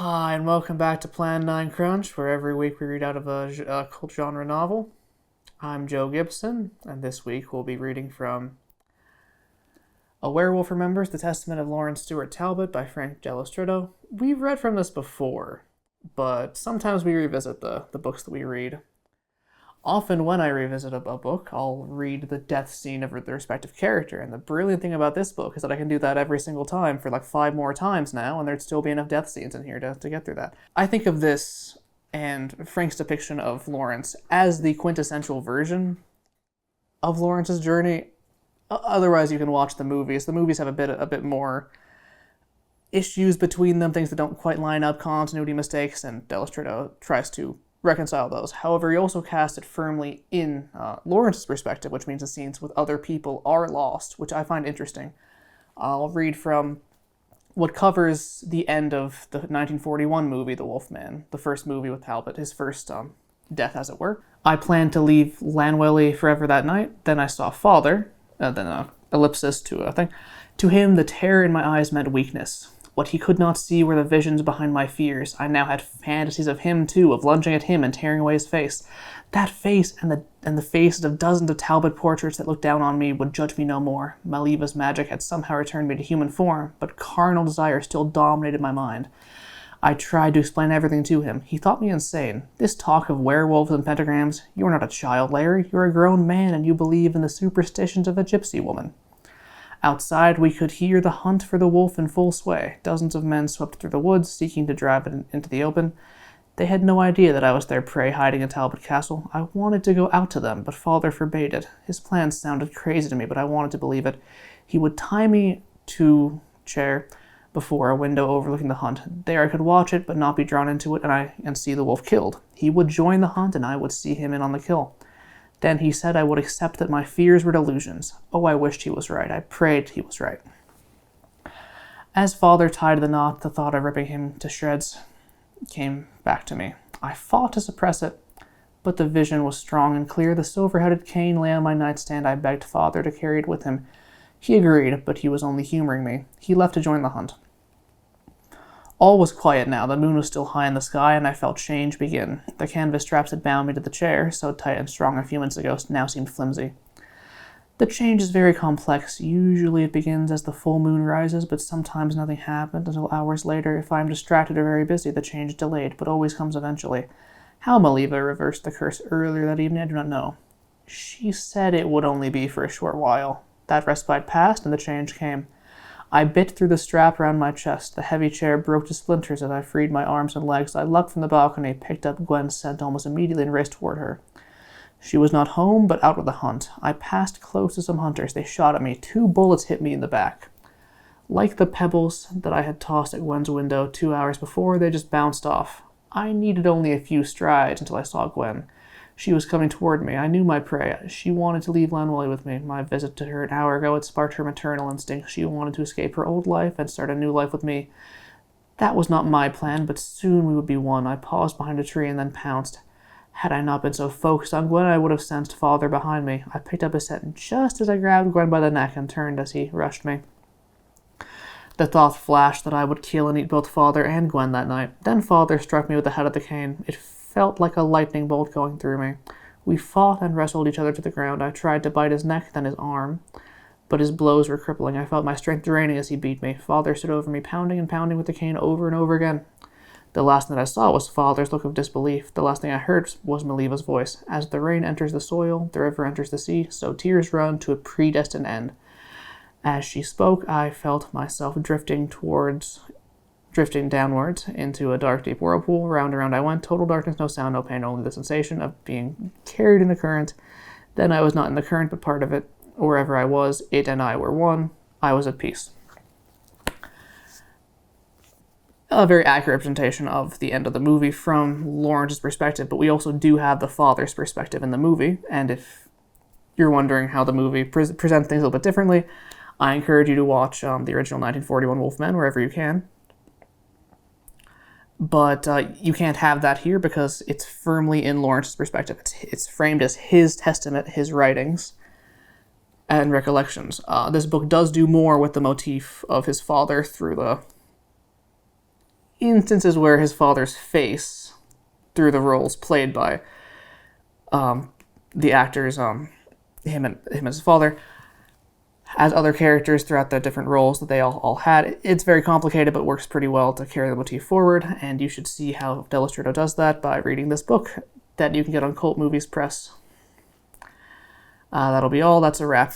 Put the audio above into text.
Hi, and welcome back to Plan9Crunch, where every week we read out of a cult genre novel. I'm Joe Gibson, and this week we'll be reading from A Werewolf Remembers, The Testament of Lawrence Stewart Talbot by Dello Stritto. We've read from this before, but sometimes we revisit the books that we read. Often when I revisit a book, I'll read the death scene of the respective character, and the brilliant thing about this book is that I can do that every single time for like 5 more times now, and there'd still be enough death scenes in here to get through that. I think of this and Frank's depiction of Lawrence as the quintessential version of Lawrence's journey. Otherwise, you can watch the movies. The movies have a bit more issues between them, things that don't quite line up, continuity mistakes, and Dello Stritto tries to reconcile those. However, he also cast it firmly in Lawrence's perspective, which means the scenes with other people are lost, which I find interesting. I'll read from what covers the end of the 1941 movie, The Wolfman, the first movie with Talbot, his first death, as it were. I planned to leave Llanwelly forever that night. Then I saw Father, then ellipsis to a thing. To him, the terror in my eyes meant weakness. What he could not see were the visions behind my fears. I now had fantasies of him, too, of lunging at him and tearing away his face. That face and the faces of dozens of Talbot portraits that looked down on me would judge me no more. Maleva's magic had somehow returned me to human form, but carnal desire still dominated my mind. I tried to explain everything to him. He thought me insane. This talk of werewolves and pentagrams, you're not a child, Larry. You're a grown man, and you believe in the superstitions of a gypsy woman. Outside, we could hear the hunt for the wolf in full sway. Dozens of men swept through the woods, seeking to drive it into the open. They had no idea that I was their prey hiding in Talbot Castle. I wanted to go out to them, but Father forbade it. His plans sounded crazy to me, but I wanted to believe it. He would tie me to a chair before a window overlooking the hunt. There I could watch it, but not be drawn into it, and see the wolf killed. He would join the hunt, and I would see him in on the kill. Then he said I would accept that my fears were delusions. Oh, I wished he was right. I prayed he was right. As Father tied the knot, the thought of ripping him to shreds came back to me. I fought to suppress it, but the vision was strong and clear. The silver-headed cane lay on my nightstand. I begged Father to carry it with him. He agreed, but he was only humoring me. He left to join the hunt. All was quiet now. The moon was still high in the sky, and I felt change begin. The canvas straps that bound me to the chair, so tight and strong a few minutes ago, now seemed flimsy. The change is very complex. Usually it begins as the full moon rises, but sometimes nothing happens until hours later. If I am distracted or very busy, the change is delayed, but always comes eventually. How Maleva reversed the curse earlier that evening, I do not know. She said it would only be for a short while. That respite passed, and the change came. I bit through the strap around my chest. The heavy chair broke to splinters as I freed my arms and legs. I leapt from the balcony, picked up Gwen's scent almost immediately, and raced toward her. She was not home, but out with the hunt. I passed close to some hunters. They shot at me. 2 bullets hit me in the back. Like the pebbles that I had tossed at Gwen's window 2 hours before, they just bounced off. I needed only a few strides until I saw Gwen. She was coming toward me. I knew my prey. She wanted to leave Llanwelly with me. My visit to her an hour ago had sparked her maternal instinct. She wanted to escape her old life and start a new life with me. That was not my plan, but soon we would be one. I paused behind a tree and then pounced. Had I not been so focused on Gwen, I would have sensed Father behind me. I picked up his scent just as I grabbed Gwen by the neck and turned as he rushed me. The thought flashed that I would kill and eat both Father and Gwen that night. Then Father struck me with the head of the cane. It felt like a lightning bolt going through me. We fought and wrestled each other to the ground. I tried to bite his neck, then his arm, but his blows were crippling. I felt my strength draining as he beat me. Father stood over me, pounding and pounding with the cane over and over again. The last thing that I saw was Father's look of disbelief. The last thing I heard was Maleva's voice. As the rain enters the soil, the river enters the sea, so tears run to a predestined end. As she spoke, I felt myself drifting downwards into a dark, deep whirlpool. Round and round I went. Total darkness, no sound, no pain, only the sensation of being carried in the current. Then I was not in the current, but part of it. Wherever I was, it and I were one. I was at peace. A very accurate representation of the end of the movie from Lawrence's perspective, but we also do have the Father's perspective in the movie, and if you're wondering how the movie presents things a little bit differently, I encourage you to watch the original 1941 Wolfman wherever you can. But you can't have that here because it's firmly in Lawrence's perspective. It's framed as his testament, his writings, and recollections. This book does do more with the motif of his father through instances where his father's face, through the roles played by the actors, him and his father, as other characters throughout the different roles that they all had. It's very complicated, but works pretty well to carry the motif forward, and you should see how Dello Stritto does that by reading this book that you can get on Cult Movies Press. That'll be all. That's a wrap